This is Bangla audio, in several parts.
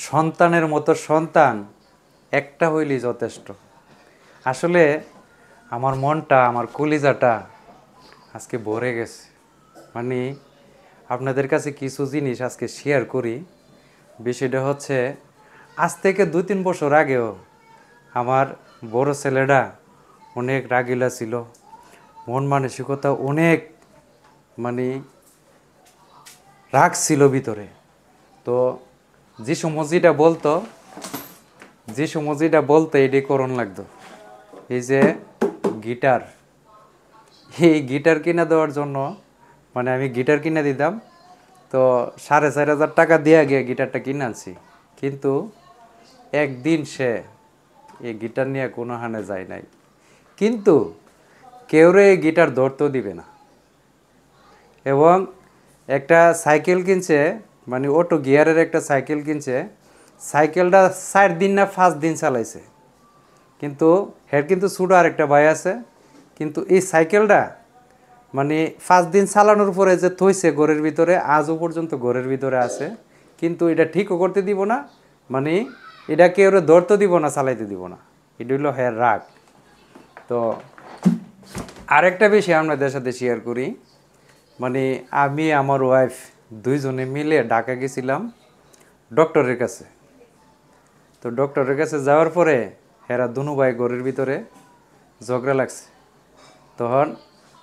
সন্তানের মতো সন্তান একটা হইলেই যথেষ্ট। আসলে আমার মনটা, আমার কলিজাটা আজকে ভরে গেছে। মানে আপনাদের কাছে কিছু জিনিস আজকে শেয়ার করি। বিষয়টা হচ্ছে, আজ থেকে 2-3 বছর আগেও আমার বড় ছেলেটা অনেক রাগিলা ছিল, মন মানসিকতা অনেক মানে রাগ ছিল ভিতরে। তো যে সমজিটা বলতো এটি করণ লাগতো। এই যে গিটার, এই গিটার কিনে দেওয়ার জন্য মানে আমি গিটার কিনে দিতাম। তো 4,500 টাকা দিয়ে গিয়ে গিটারটা কিনে আনছি। কিন্তু একদিন সে এই গিটার নিয়ে কোনো হানে যায় নাই। কিন্তু কেউরে এই গিটার ধরতেও দিবে না। এবং একটা সাইকেল কিনছে, মানে অটো গিয়ারের একটা সাইকেল কিনছে। সাইকেলটা 4 দিন না 5 দিন চালাইছে। কিন্তু কিন্তু ছোটো আরেকটা ভাই আছে, কিন্তু এই সাইকেলটা মানে 5 দিন চালানোর পরে যে থইছে ঘরের ভিতরে, আজও পর্যন্ত ঘরের ভিতরে আছে। কিন্তু এটা ঠিকও করতে দিব না, মানে এটা কেউ ধরতে দিব না, চালাইতে দিব না। এটা হলো রাগ। তো আরেকটা বিষয় আপনাদের সাথে শেয়ার করি। মানে আমি আমার ওয়াইফ দুইজনে মিলে ঢাকা গেছিলাম ডক্টরের কাছে। তো ডক্টরের কাছে যাওয়ার পরে দুনু ভাই ঘরের ভিতরে ঝগড়া লাগছে। তখন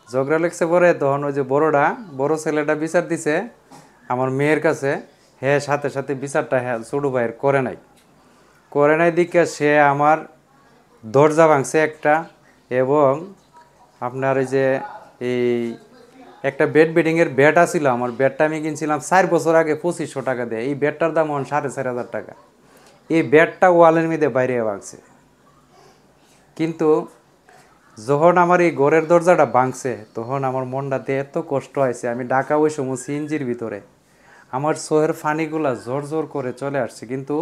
ঝগড়া লাগছে পরে তখন ওই যে বড় ছেলেটা বিচার দিছে আমার মেয়ের কাছে। সাথে সাথে বিচারটা ছোটো ভাইয়ের করে নাই দিকে সে আমার দরজা ভাঙছে একটা। এবং আপনার এই যে এই একটা বেডিংয়ের ব্যাট আছিল, আমার ব্যাটটা আমি কিনছিলাম 4 বছর আগে 2500 টাকা দিয়ে। এই ব্যাটটার দাম 4,500 টাকা। এই ব্যাটটা ওয়ালের মধ্যে বাইরে ভাঙছে। কিন্তু যখন আমার এই ঘরের দরজাটা ভাঙছে তখন আমার মনটাতে এত কষ্ট হয়েছে। আমি ঢাকা ওই সময় সিএনজির ভিতরে, আমার চোখের ফানিগুলা জোর জোর করে চলে আসছে। কিন্তু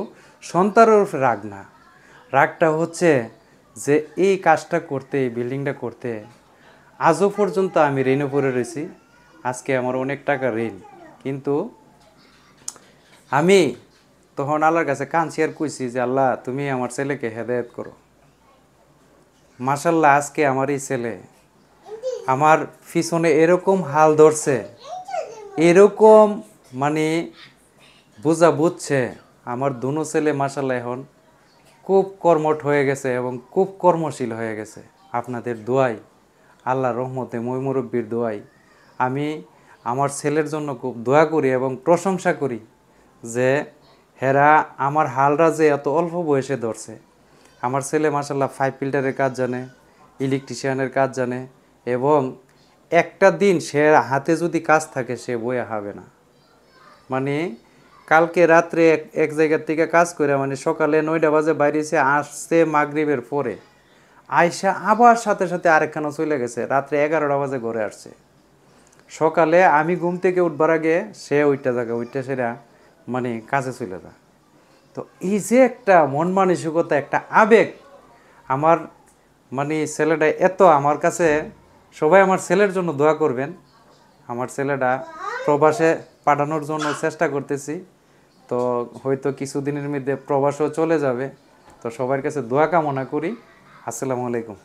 সন্তানের উপরে রাগ না, রাগটা হচ্ছে যে এই কাজটা করতে, এই বিল্ডিংটা করতে আজও পর্যন্ত আমি ঋণে পড়ে রয়েছি। আজকে আমার অনেক টাকা ঋণ। কিন্তু আমি তখন আল্লাহর কাছে কাঁদছি আর কইছি যে আল্লাহ, তুমি আমার ছেলেকে হেদায়েত করো। মাশাল্লাহ, আজকে আমার এই ছেলে আমার পিছনে এরকম হাল ধরছে, এরকম মানে বুঝছে। আমার দুনো ছেলে মাশাল্লাহ এখন খুব কর্মঠ হয়ে গেছে এবং খুব কর্মশীল হয়ে গেছে। আপনাদের দোয়াই, আল্লাহর রহমতে, মই মুরব্বির দোয়াই আমি আমার ছেলের জন্য খুব দোয়া করি এবং প্রশংসা করি যে আমার হালরা যে এত অল্প বয়সে ধরছে। আমার ছেলে মাশাল্লাহ 5 ফিল্টারের কাজ জানে, ইলেকট্রিশিয়ানের কাজ জানে। এবং একটা দিন সে হাতে যদি কাজ থাকে সে বইয়া হবে না। মানে কালকে রাত্রে এক জায়গার থেকে কাজ করে, মানে সকালে 9টা বাজে বাইরেছে, আসছে মাগরিবের পরে, আয়সা আবার সাথে সাথে আরেকখানা চলে গেছে, রাত্রে 11টা বাজে ঘরে আসছে। সকালে আমি ঘুম থেকে উঠবার আগে সে ওইটা সেটা মানে কাজে চলে যায়। তো এই যে একটা মন মানসিকতা, একটা আবেগ, আমার মানে ছেলেটা এত আমার কাছে, সবাই আমার ছেলের জন্য দোয়া করবেন। আমার ছেলেটা প্রবাসে পাঠানোর জন্য চেষ্টা করতেছি। তো হয়তো কিছুদিনের মধ্যে প্রবাসও চলে যাবে। তো সবার কাছে দোয়া কামনা করি। আসসালামু আলাইকুম।